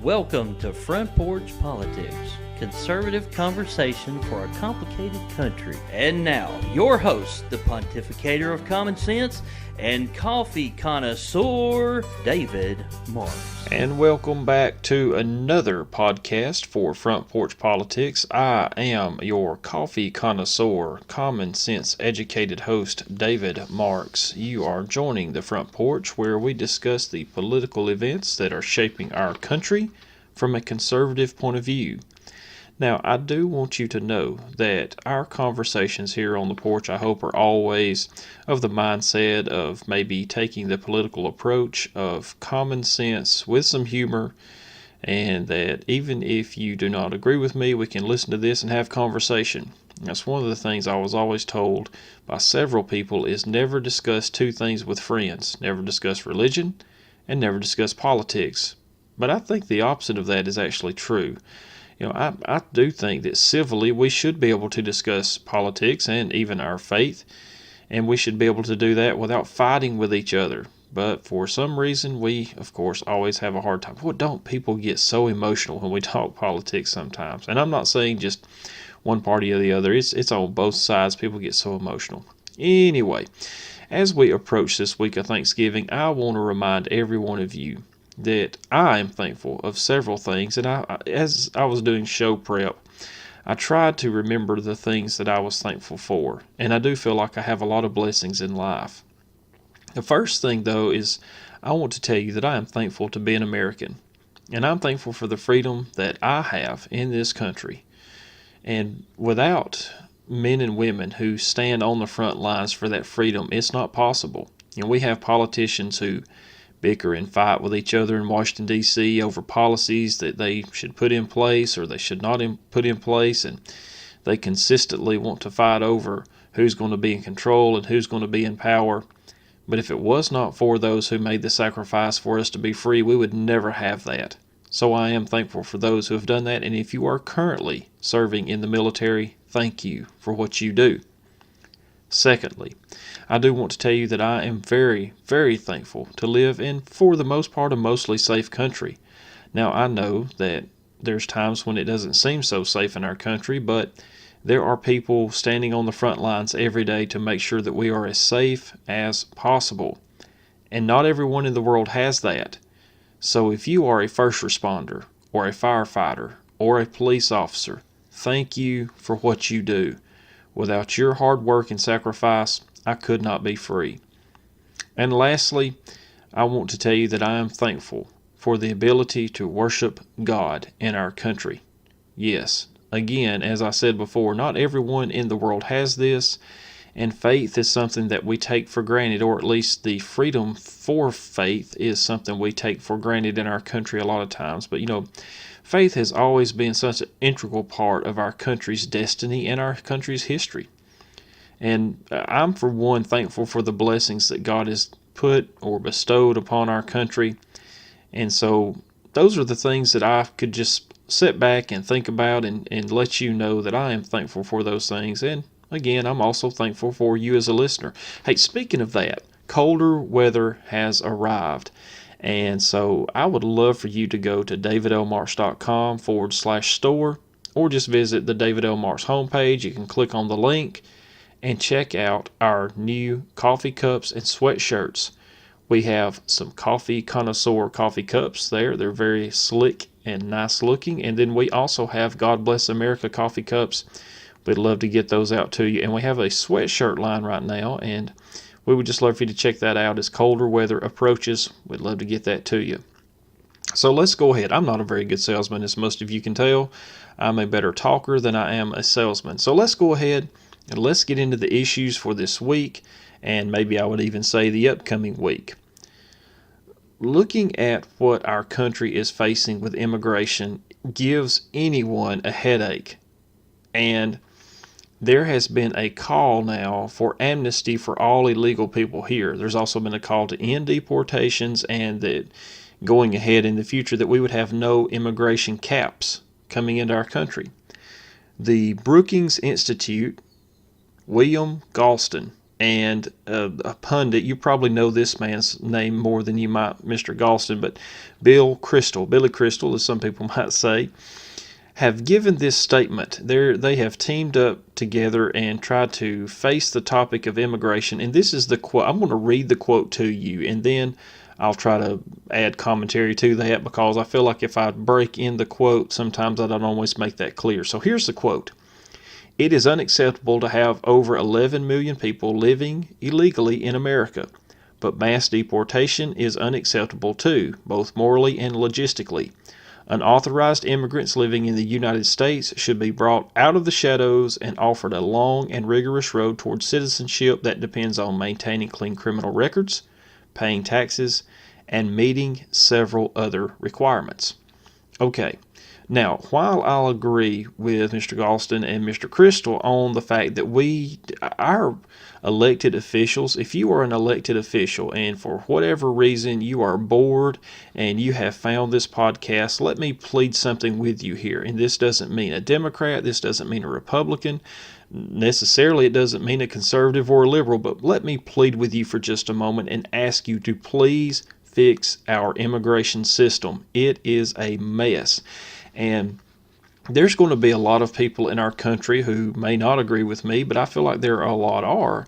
Welcome to Front Porch Politics, conservative conversation for a complicated country. And now, your host, the pontificator of common sense and coffee connoisseur, David Marks. And welcome back to another podcast for Front Porch Politics. I am your coffee connoisseur, common sense educated host, David Marks. You are joining the Front Porch, where we discuss the political events that are shaping our country from a conservative point of view. Now, I do want you to know that our conversations here on the porch, I hope, are always of the mindset of maybe taking the political approach of common sense with some humor, and that even if you do not agree with me, we can listen to this and have conversation. That's one of the things I was always told by several people is never discuss two things with friends. Never discuss religion and never discuss politics. But I think the opposite of that is actually true. I do think that civilly we should be able to discuss politics and even our faith, and we should be able to do that without fighting with each other. But for some reason, we, of course, always have a hard time. Well, don't people get so emotional when we talk politics sometimes? And I'm not saying just one party or the other. It's on both sides. People get so emotional. Anyway, as we approach this week of Thanksgiving, I want to remind every one of you that I am thankful of several things, and as I was doing show prep, I tried to remember the things that I was thankful for, and I do feel like I have a lot of blessings in life. The first thing, though, is I want to tell you that I am thankful to be an American, and I'm thankful for the freedom that I have in this country. And without men and women who stand on the front lines for that freedom, it's not possible. We have politicians who bicker and fight with each other in Washington, D.C. over policies that they should put in place or they should not put in place, and they consistently want to fight over who's going to be in control and who's going to be in power. But if it was not for those who made the sacrifice for us to be free, we would never have that. So I am thankful for those who have done that, and if you are currently serving in the military, thank you for what you do. Secondly, I do want to tell you that I am very, very thankful to live in, for the most part, a mostly safe country. Now, I know that there's times when it doesn't seem so safe in our country, but there are people standing on the front lines every day to make sure that we are as safe as possible. And not everyone in the world has that. So if you are a first responder, or a firefighter, or a police officer, thank you for what you do. Without your hard work and sacrifice, I could not be free. And lastly, I want to tell you that I am thankful for the ability to worship God in our country. Yes, again, as I said before, not everyone in the world has this, and faith is something that we take for granted, or at least the freedom for faith is something we take for granted in our country a lot of times. But faith has always been such an integral part of our country's destiny and our country's history. And I'm, for one, thankful for the blessings that God has put or bestowed upon our country. And so those are the things that I could just sit back and think about and let you know that I am thankful for those things. And again, I'm also thankful for you as a listener. Hey, speaking of that, colder weather has arrived. And so I would love for you to go to davidlmarks.com/store, or just visit the David L. Marks homepage. You can click on the link and check out our new coffee cups and sweatshirts. We have some coffee connoisseur coffee cups there. They're very slick and nice looking. And then we also have God Bless America coffee cups. We'd love to get those out to you. And we have a sweatshirt line right now, and we would just love for you to check that out as colder weather approaches. We'd love to get that to you. So let's go ahead. I'm not a very good salesman, as most of you can tell. I'm a better talker than I am a salesman. So let's go ahead and let's get into the issues for this week, and maybe I would even say the upcoming week. Looking at what our country is facing with immigration gives anyone a headache. And there has been a call now for amnesty for all illegal people here. There's also been a call to end deportations, and that going ahead in the future that we would have no immigration caps coming into our country. The Brookings Institute, William Galston, and a pundit, you probably know this man's name more than you might Mr. Galston, but Billy Crystal, as some people might say, have given this statement. They have teamed up together and tried to face the topic of immigration. And this is the quote. I'm going to read the quote to you, and then I'll try to add commentary to that, because I feel like if I break in the quote, sometimes I don't always make that clear. So here's the quote. "It is unacceptable to have over 11 million people living illegally in America, but mass deportation is unacceptable too, both morally and logistically. Unauthorized immigrants living in the United States should be brought out of the shadows and offered a long and rigorous road towards citizenship that depends on maintaining clean criminal records, paying taxes, and meeting several other requirements." Okay, now, while I'll agree with Mr. Galston and Mr. Crystal on the fact that our elected officials, if you are an elected official and for whatever reason you are bored and you have found this podcast, let me plead something with you here. And this doesn't mean a Democrat, this doesn't mean a Republican, necessarily it doesn't mean a conservative or a liberal, but let me plead with you for just a moment and ask you to please fix our immigration system. It is a mess. And there's going to be a lot of people in our country who may not agree with me, but I feel like there are a lot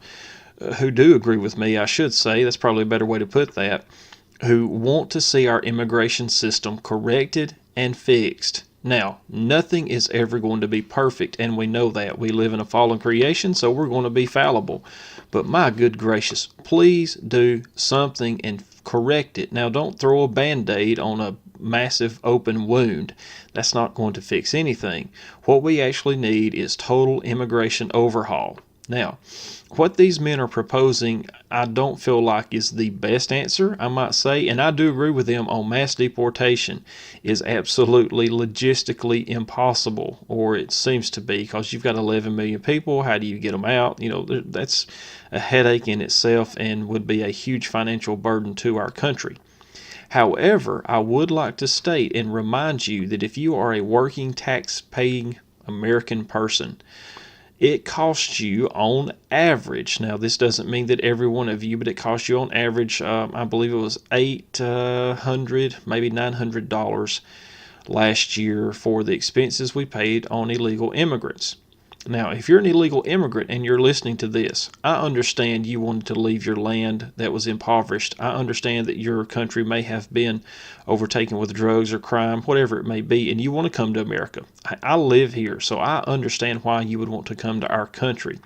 who do agree with me, I should say. That's probably a better way to put that, who want to see our immigration system corrected and fixed. Now, nothing is ever going to be perfect, and we know that. We live in a fallen creation, so we're going to be fallible. But my good gracious, please do something and correct it. Now, don't throw a Band-Aid on a massive open wound. That's not going to fix anything. What we actually need is total immigration overhaul. Now, what these men are proposing, I don't feel like is the best answer, I might say, and I do agree with them on mass deportation is absolutely logistically impossible, or it seems to be, because you've got 11 million people. How do you get them out? That's a headache in itself and would be a huge financial burden to our country. However, I would like to state and remind you that if you are a working, tax-paying American person, it costs you on average, now this doesn't mean that every one of you, but it costs you on average, I believe it was $800, maybe $900 last year for the expenses we paid on illegal immigrants. Now, if you're an illegal immigrant and you're listening to this, I understand you wanted to leave your land that was impoverished. I understand that your country may have been overtaken with drugs or crime, whatever it may be, and you want to come to America. I live here, so I understand why you would want to come to our country.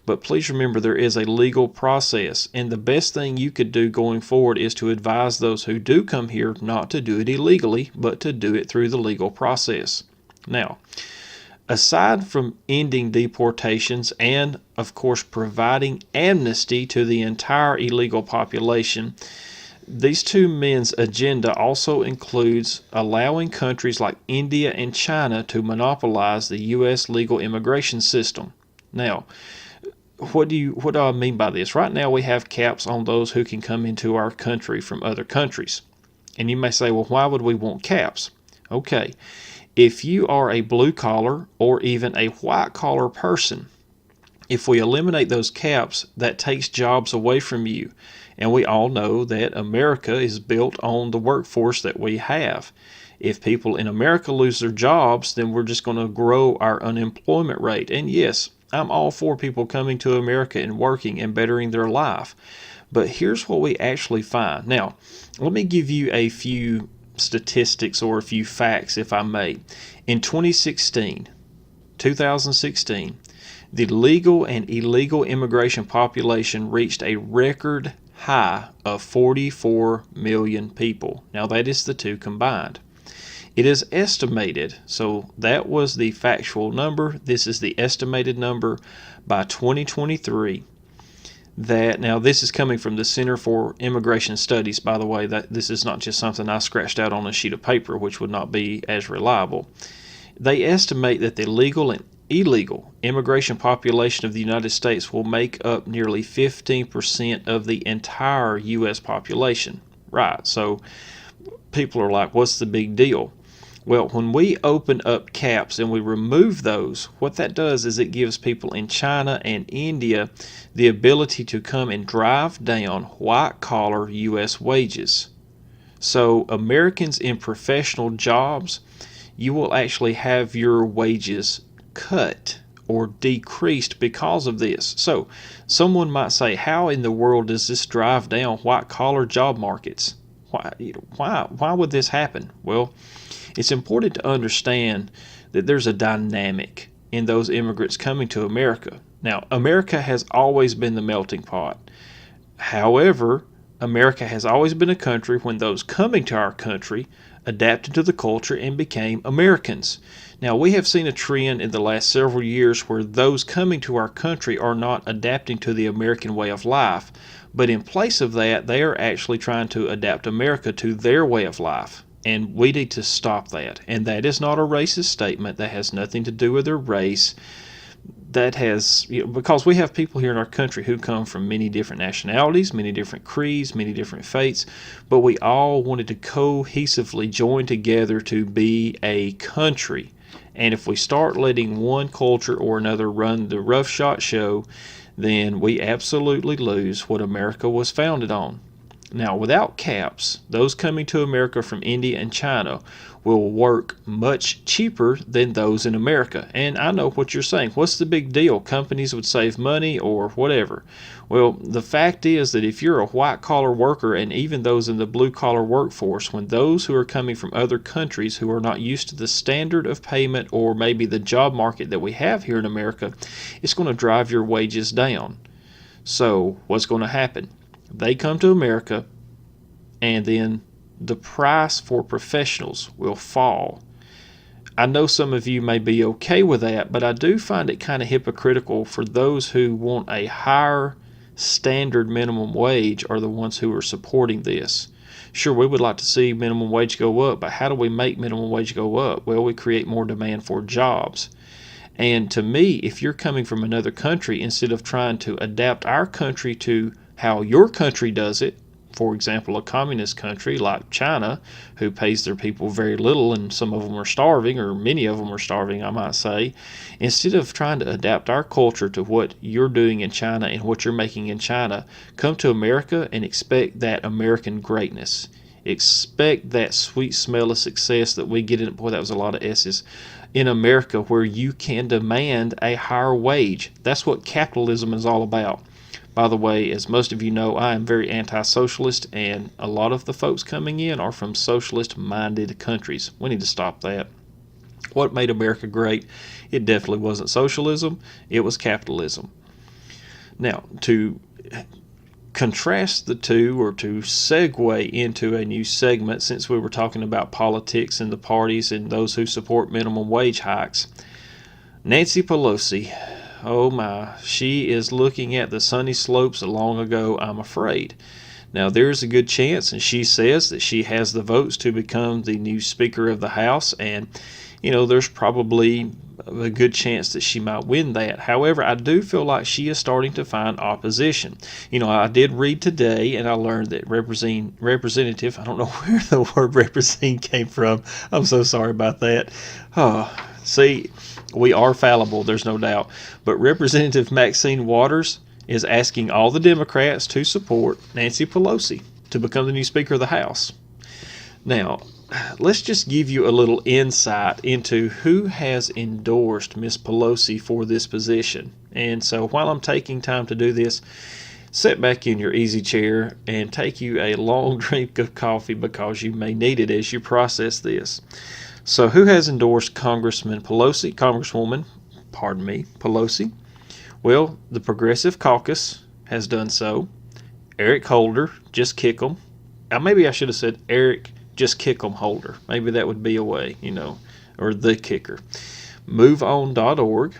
But please remember, there is a legal process, and the best thing you could do going forward is to advise those who do come here not to do it illegally, but to do it through the legal process. Now, aside from ending deportations and, of course, providing amnesty to the entire illegal population, these two men's agenda also includes allowing countries like India and China to monopolize the U.S. legal immigration system. Now, what do I mean by this? Right now we have caps on those who can come into our country from other countries. And you may say, well, why would we want caps? Okay. If you are a blue-collar or even a white-collar person, if we eliminate those caps, that takes jobs away from you. And we all know that America is built on the workforce that we have. If people in America lose their jobs, then we're just going to grow our unemployment rate. And yes, I'm all for people coming to America and working and bettering their life. But here's what we actually find. Now, let me give you a few statistics or a few facts, if I may. In 2016, the legal and illegal immigration population reached a record high of 44 million people. Now, that is the two combined. It is estimated, so that was the factual number. This is the estimated number by 2023. Now this is coming from the Center for Immigration Studies, by the way. That this is not just something I scratched out on a sheet of paper, which would not be as reliable. They estimate that the legal and illegal immigration population of the United States will make up nearly 15% of the entire U.S. population. Right, so people are like, what's the big deal? Well, when we open up caps and we remove those, what that does is it gives people in China and India the ability to come and drive down white-collar U.S. wages. So Americans in professional jobs, you will actually have your wages cut or decreased because of this. So someone might say, how in the world does this drive down white-collar job markets? Why would this happen? Well, it's important to understand that there's a dynamic in those immigrants coming to America. Now, America has always been the melting pot. However, America has always been a country when those coming to our country adapted to the culture and became Americans. Now, we have seen a trend in the last several years where those coming to our country are not adapting to the American way of life, but in place of that, they are actually trying to adapt America to their way of life. And we need to stop that. And that is not a racist statement. That has nothing to do with their race. That has, because we have people here in our country who come from many different nationalities, many different creeds, many different faiths, but we all wanted to cohesively join together to be a country. And if we start letting one culture or another run the roughshod show, then we absolutely lose what America was founded on. Now, without caps, those coming to America from India and China will work much cheaper than those in America. And I know what you're saying. What's the big deal? Companies would save money or whatever. Well, the fact is that if you're a white-collar worker and even those in the blue-collar workforce, when those who are coming from other countries who are not used to the standard of payment or maybe the job market that we have here in America, it's going to drive your wages down. So what's going to happen? They come to America, and then the price for professionals will fall. I know some of you may be okay with that, but I do find it kind of hypocritical for those who want a higher standard minimum wage are the ones who are supporting this. Sure, we would like to see minimum wage go up, but how do we make minimum wage go up? Well, we create more demand for jobs. And to me, if you're coming from another country, instead of trying to adapt our country to how your country does it, for example, a communist country like China, who pays their people very little and some of them are starving, or many of them are starving, I might say, instead of trying to adapt our culture to what you're doing in China and what you're making in China, come to America and expect that American greatness. Expect that sweet smell of success that we get in, boy, that was a lot of S's, in America, where you can demand a higher wage. That's what capitalism is all about. By the way, as most of you know, I am very anti-socialist, and a lot of the folks coming in are from socialist-minded countries. We need to stop that. What made America great? It definitely wasn't socialism. It was capitalism. Now, to contrast the two, or to segue into a new segment, since we were talking about politics and the parties and those who support minimum wage hikes, Nancy Pelosi, oh my, she is looking at the sunny slopes long ago, I'm afraid. Now, there's a good chance, and she says that she has the votes to become the new Speaker of the House, and, there's probably a good chance that she might win that. However, I do feel like she is starting to find opposition. I did read today, and I learned that representative, I don't know where the word represent came from. I'm so sorry about that. See, we are fallible, there's no doubt. But Representative Maxine Waters is asking all the Democrats to support Nancy Pelosi to become the new Speaker of the House. Now, let's just give you a little insight into who has endorsed Miss Pelosi for this position. And so while I'm taking time to do this, sit back in your easy chair and take you a long drink of coffee, because you may need it as you process this. So who has endorsed Congresswoman Pelosi? Well, the Progressive Caucus has done so. Eric Holder, just kick 'em. Maybe I should have said Eric, just kick 'em Holder. Maybe that would be a way, or the kicker. MoveOn.org,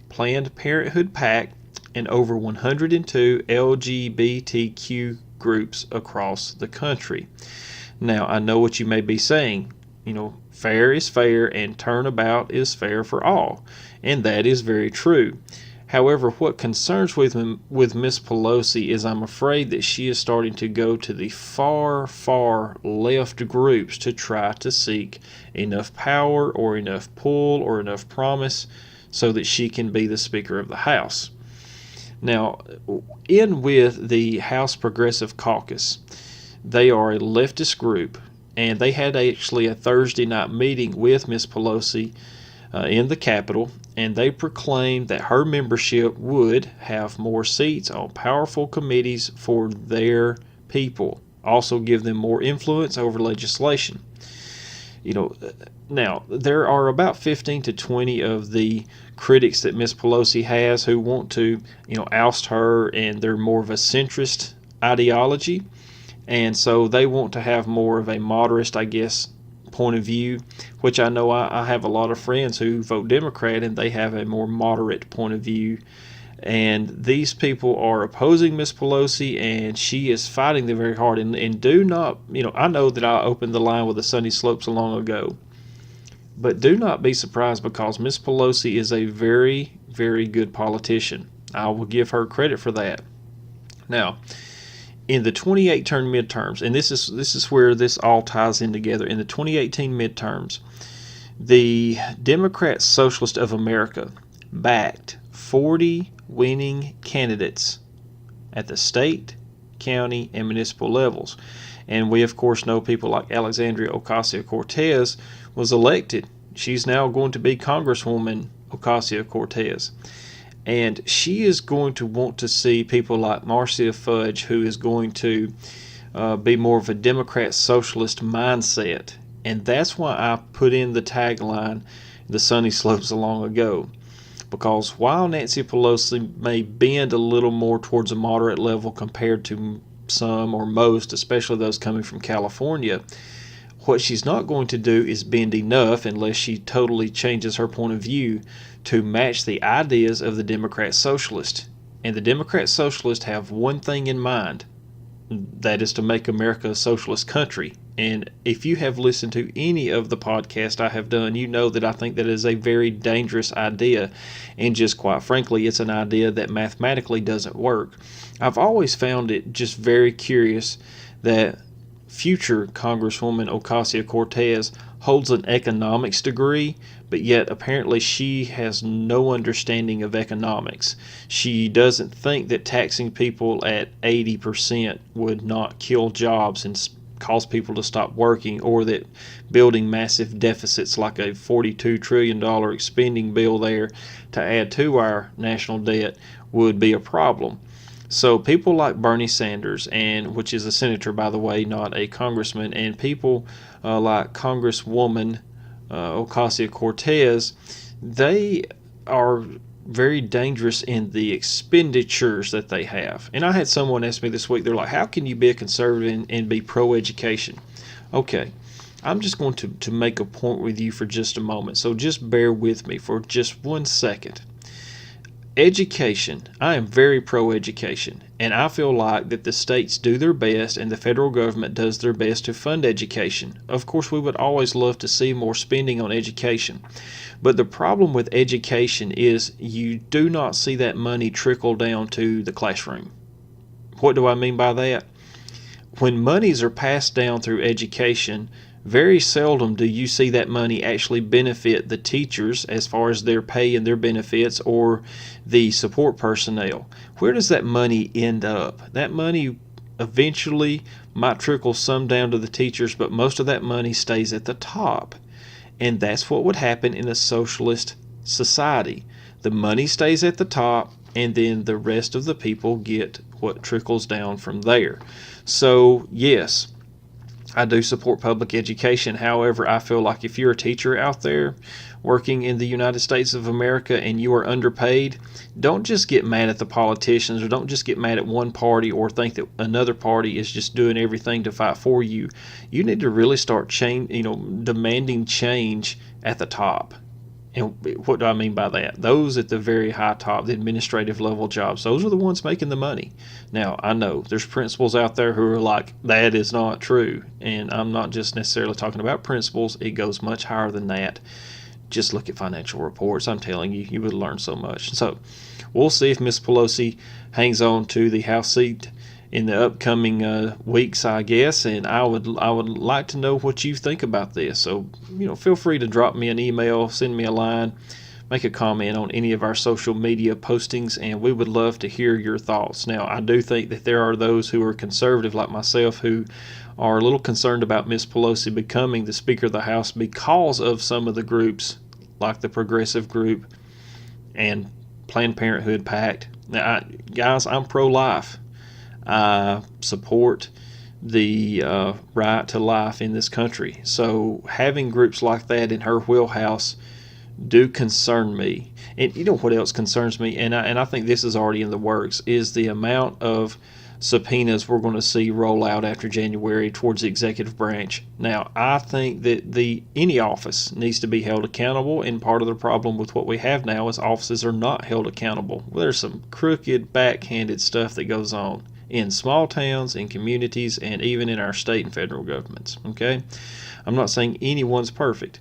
Planned Parenthood PAC, and over 102 LGBTQ groups across the country. Now, I know what you may be saying. Fair is fair and turnabout is fair for all. And that is very true. However, what concerns with Miss Pelosi is I'm afraid that she is starting to go to the far, far left groups to try to seek enough power or enough pull or enough promise so that she can be the Speaker of the House. Now, in with the House Progressive Caucus, they are a leftist group, and they had actually a Thursday night meeting with Miss Pelosi in the Capitol, and they proclaimed that her membership would have more seats on powerful committees for their people, also give them more influence over legislation. Now, there are about 15 to 20 of the critics that Miss Pelosi has who want to, oust her, and they're more of a centrist ideology, and so they want to have more of a moderate, I guess, point of view, which I know I have a lot of friends who vote Democrat and they have a more moderate point of view. And these people are opposing Miss Pelosi, and she is fighting them very hard. And do not, I know that I opened the line with the Sunny Slopes long ago, but do not be surprised, because Miss Pelosi is a very, very good politician. I will give her credit for that. Now, in the 2018 midterms, and this is where this all ties in together. In the 2018 midterms, the Democrat Socialist of America backed 40 winning candidates at the state, county, and municipal levels. And we, of course, know people like Alexandria Ocasio-Cortez was elected. She's now going to be Congresswoman Ocasio-Cortez. And she is going to want to see people like Marcia Fudge, who is going to be more of a Democrat socialist mindset. And that's why I put in the tagline, the Sunny Slopes, long ago. Because while Nancy Pelosi may bend a little more towards a moderate level compared to some or most, especially those coming from California, what she's not going to do is bend enough, unless she totally changes her point of view, to match the ideas of the Democrat Socialist. And the Democrat Socialists have one thing in mind, that is to make America a socialist country. And if you have listened to any of the podcasts I have done, you know that I think that is a very dangerous idea. And just quite frankly, it's an idea that mathematically doesn't work. I've always found it just very curious that future Congresswoman Ocasio-Cortez holds an economics degree, but yet apparently she has no understanding of economics. She doesn't think that taxing people at 80% would not kill jobs and cause people to stop working, or that building massive deficits like a $42 trillion spending bill there to add to our national debt would be a problem. So people like Bernie Sanders, and which is a senator, by the way, not a congressman, and people like Congresswoman Ocasio-Cortez, they are very dangerous in the expenditures that they have. And I had someone ask me this week, they're like, how can you be a conservative and be pro-education? Okay, I'm just going to make a point with you for just a moment, so just bear with me for just 1 second. Education, I am very pro-education, and I feel like that the states do their best and the federal government does their best to fund education. Of course, we would always love to see more spending on education, but the problem with education is you do not see that money trickle down to the classroom. What do I mean by that? When monies are passed down through education, very seldom do you see that money actually benefit the teachers as far as their pay and their benefits, or the support personnel. Where does that money end up? That money eventually might trickle some down to the teachers, but most of that money stays at the top. And that's what would happen in a socialist society. The money stays at the top, and then the rest of the people get what trickles down from there. So, yes, I do support public education. However, I feel like if you're a teacher out there working in the United States of America and you are underpaid, don't just get mad at the politicians, or don't just get mad at one party, or think that another party is just doing everything to fight for you. You need to really start demanding change at the top. And what do I mean by that? Those at the very high top, the administrative level jobs, those are the ones making the money. Now, I know there's principals out there who are like, that is not true. And I'm not just necessarily talking about principals. It goes much higher than that. just look at financial reports. I'm telling you, you would learn so much. So we'll see if Miss Pelosi hangs on to the House seat in the upcoming weeks, I guess. And I would like to know what you think about this. So, feel free to drop me an email, send me a line, make a comment on any of our social media postings, and we would love to hear your thoughts. Now, I do think that there are those who are conservative like myself who are a little concerned about Miss Pelosi becoming the Speaker of the House because of some of the groups like the Progressive Group and Planned Parenthood PAC. Now, guys, I'm pro-life. I support the right to life in this country. So having groups like that in her wheelhouse do concern me. And you know what else concerns me, and I think this is already in the works, is the amount of subpoenas we're going to see roll out after January towards the executive branch. Now, I think that any office needs to be held accountable, and part of the problem with what we have now is offices are not held accountable. Well, there's some crooked, backhanded stuff that goes on in small towns, in communities, and even in our state and federal governments. Okay? I'm not saying anyone's perfect,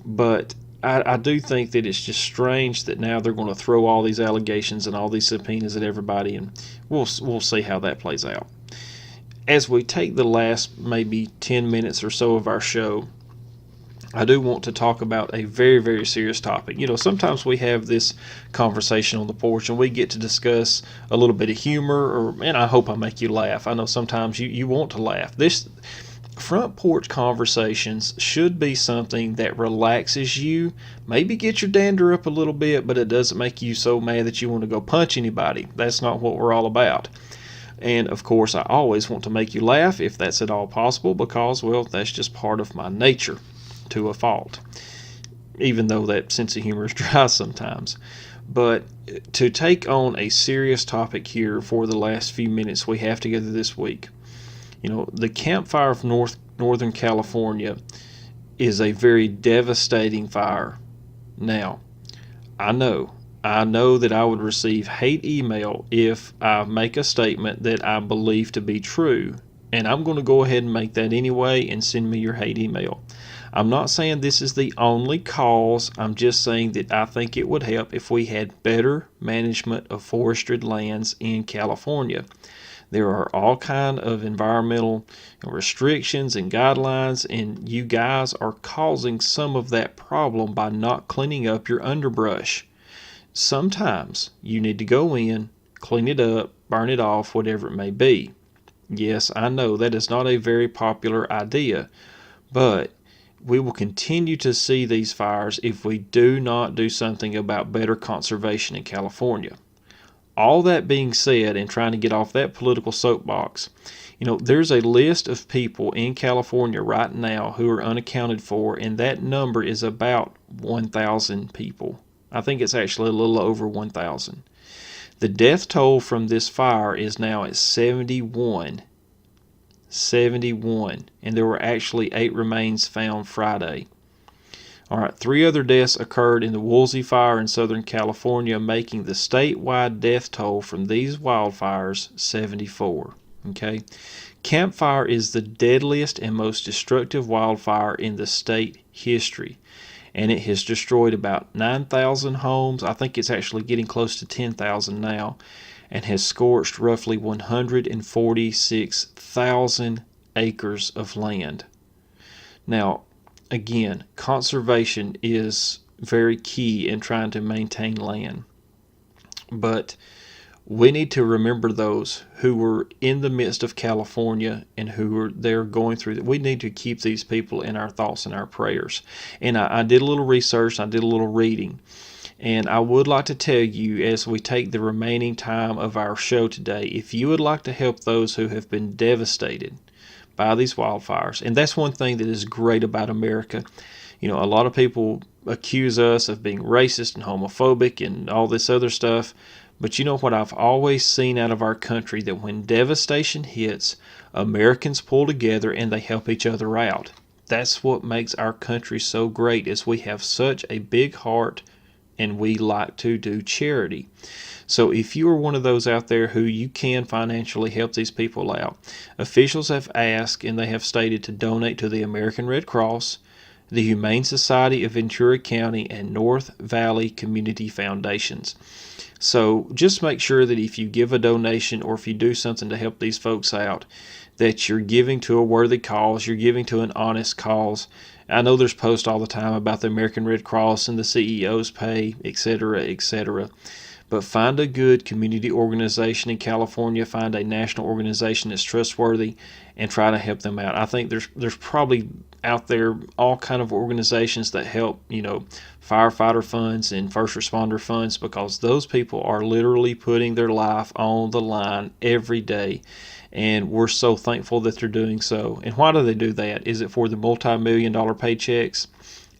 but I do think that it's just strange that now they're going to throw all these allegations and all these subpoenas at everybody, and we'll see how that plays out. As we take the last maybe 10 minutes or so of our show, I do want to talk about a very, very serious topic. Sometimes we have this conversation on the porch and we get to discuss a little bit of humor, and I hope I make you laugh. I know sometimes you want to laugh. This front porch conversations should be something that relaxes you, maybe get your dander up a little bit, but it doesn't make you so mad that you want to go punch anybody. That's not what we're all about. And of course, I always want to make you laugh if that's at all possible, because, well, that's just part of my nature to a fault, even though that sense of humor is dry sometimes. But to take on a serious topic here for the last few minutes we have together this week, the Camp Fire of Northern California is a very devastating fire. Now, I know that I would receive hate email if I make a statement that I believe to be true, and I'm going to go ahead and make that anyway, and send me your hate email. I'm not saying this is the only cause. I'm just saying that I think it would help if we had better management of forested lands in California. There are all kind of environmental restrictions and guidelines, and you guys are causing some of that problem by not cleaning up your underbrush. Sometimes you need to go in, clean it up, burn it off, whatever it may be. Yes, I know that is not a very popular idea, but we will continue to see these fires if we do not do something about better conservation in California. All that being said, and trying to get off that political soapbox, there's a list of people in California right now who are unaccounted for, and that number is about 1,000 people. I think it's actually a little over 1,000. The death toll from this fire is now at 71. 71. And there were actually 8 remains found Friday. All right, 3 other deaths occurred in the Woolsey Fire in Southern California, making the statewide death toll from these wildfires 74. Okay, Camp Fire is the deadliest and most destructive wildfire in the state history, and it has destroyed about 9,000 homes. I think it's actually getting close to 10,000 now, and has scorched roughly 146,000 acres of land. Now, again, conservation is very key in trying to maintain land. But we need to remember those who were in the midst of California and who were there going through that. We need to keep these people in our thoughts and our prayers. And I did a little research, I did a little reading. And I would like to tell you, as we take the remaining time of our show today, if you would like to help those who have been devastated by these wildfires. And that's one thing that is great about America. A lot of people accuse us of being racist and homophobic and all this other stuff. But you know what I've always seen out of our country, that when devastation hits, Americans pull together and they help each other out. That's what makes our country so great, is we have such a big heart and we like to do charity. So if you are one of those out there who you can financially help these people out, officials have asked and they have stated to donate to the American Red Cross, the Humane Society of Ventura County, and North Valley Community Foundations. So just make sure that if you give a donation or if you do something to help these folks out, that you're giving to a worthy cause, you're giving to an honest cause. I know there's posts all the time about the American Red Cross and the CEO's pay, etc., etc. But find a good community organization in California, find a national organization that's trustworthy, and try to help them out. I think there's probably out there all kind of organizations that help, firefighter funds and first responder funds, because those people are literally putting their life on the line every day. And we're so thankful that they're doing so. And why do they do that? Is it for the multi-million-dollar paychecks?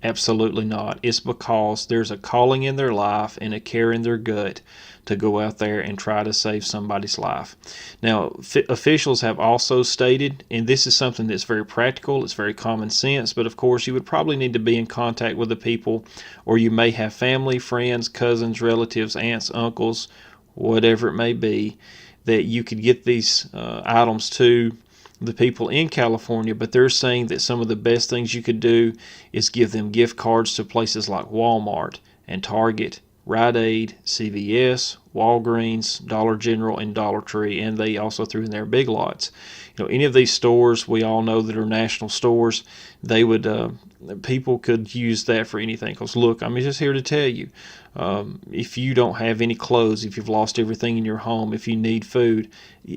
Absolutely not. It's because there's a calling in their life and a care in their gut to go out there and try to save somebody's life. Now, officials have also stated, and this is something that's very practical, it's very common sense, but of course you would probably need to be in contact with the people, or you may have family, friends, cousins, relatives, aunts, uncles, whatever it may be, that you could get these items to the people in California. But they're saying that some of the best things you could do is give them gift cards to places like Walmart and Target, Rite Aid, CVS, Walgreens, Dollar General, and Dollar Tree, and they also threw in their Big Lots. Any of these stores we all know that are national stores, they would people could use that for anything. Because look, I'm just here to tell you, if you don't have any clothes, if you've lost everything in your home, if you need food,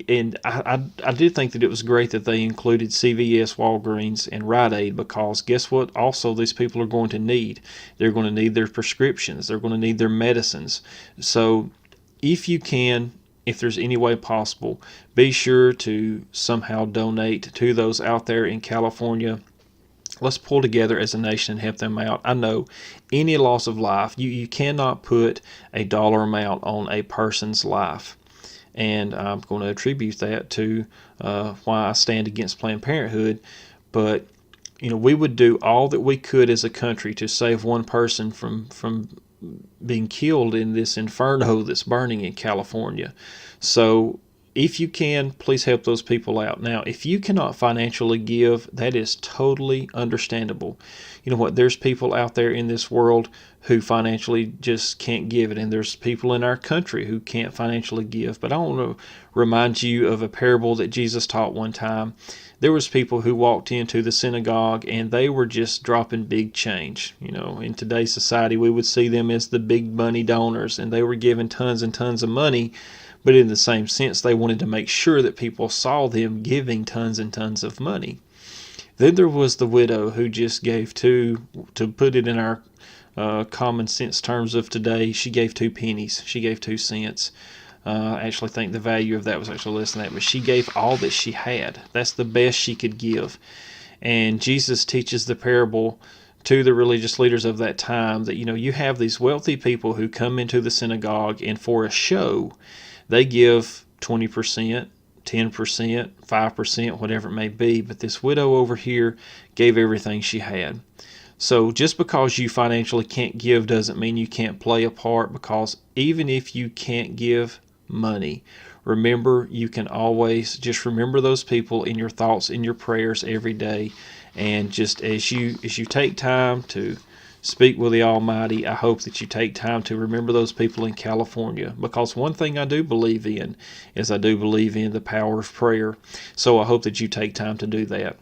and I did think that it was great that they included CVS, Walgreens, and Rite Aid, because guess what? Also, these people are going to need. They're going to need their prescriptions. They're going to need their medicines. So if you can, if there's any way possible, be sure to somehow donate to those out there in California. Let's pull together as a nation and help them out. I know any loss of life, you cannot put a dollar amount on a person's life. And I'm going to attribute that to why I stand against Planned Parenthood. But, we would do all that we could as a country to save one person from being killed in this inferno that's burning in California. So if you can, please help those people out. Now, if you cannot financially give, that is totally understandable. You know what? There's people out there in this world who financially just can't give it, and there's people in our country who can't financially give. But I want to remind you of a parable that Jesus taught one time. There was people who walked into the synagogue and they were just dropping big change. In today's society, we would see them as the big money donors, and they were giving tons and tons of money. But in the same sense, they wanted to make sure that people saw them giving tons and tons of money. Then there was the widow who just gave to put it in our common sense terms of today, she gave 2 pennies. She gave 2 cents. I actually think the value of that was actually less than that, but she gave all that she had. That's the best she could give. And Jesus teaches the parable to the religious leaders of that time that, you have these wealthy people who come into the synagogue, and for a show, they give 20%, 10%, 5%, whatever it may be. But this widow over here gave everything she had. So just because you financially can't give doesn't mean you can't play a part, because even if you can't give money, remember, you can always just remember those people in your thoughts, in your prayers every day. And just as you take time to speak with the Almighty, I hope that you take time to remember those people in California, because one thing I do believe in is I do believe in the power of prayer. So I hope that you take time to do that.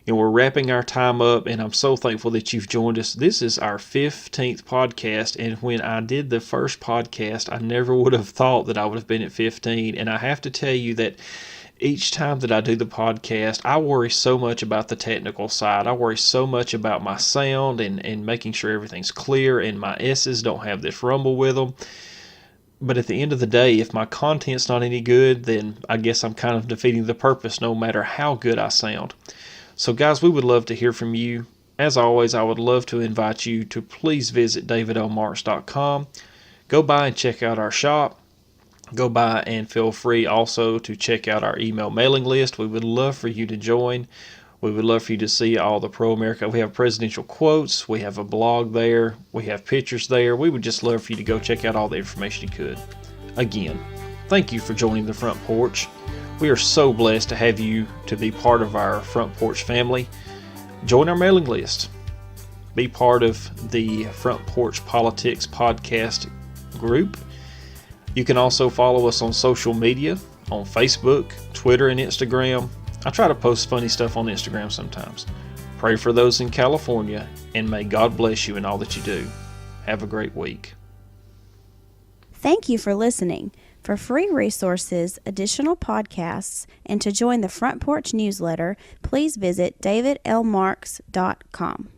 We're wrapping our time up, and I'm so thankful that you've joined us. This is our 15th podcast, and when I did the first podcast, I never would have thought that I would have been at 15. And I have to tell you that each time that I do the podcast, I worry so much about the technical side. I worry so much about my sound and making sure everything's clear and my S's don't have this rumble with them. But at the end of the day, if my content's not any good, then I guess I'm kind of defeating the purpose no matter how good I sound. So guys, we would love to hear from you. As always, I would love to invite you to please visit davidlmarks.com. Go by and check out our shop. Go by and feel free also to check out our email mailing list. We would love for you to join. We would love for you to see all the pro-America. We have presidential quotes. We have a blog there. We have pictures there. We would just love for you to go check out all the information you could. Again, thank you for joining the Front Porch. We are so blessed to have you to be part of our Front Porch family. Join our mailing list. be part of the Front Porch Politics podcast group. You can also follow us on social media, on Facebook, Twitter, and Instagram. I try to post funny stuff on Instagram sometimes. Pray for those in California, and may God bless you in all that you do. Have a great week. Thank you for listening. For free resources, additional podcasts, and to join the Front Porch newsletter, please visit davidlmarks.com.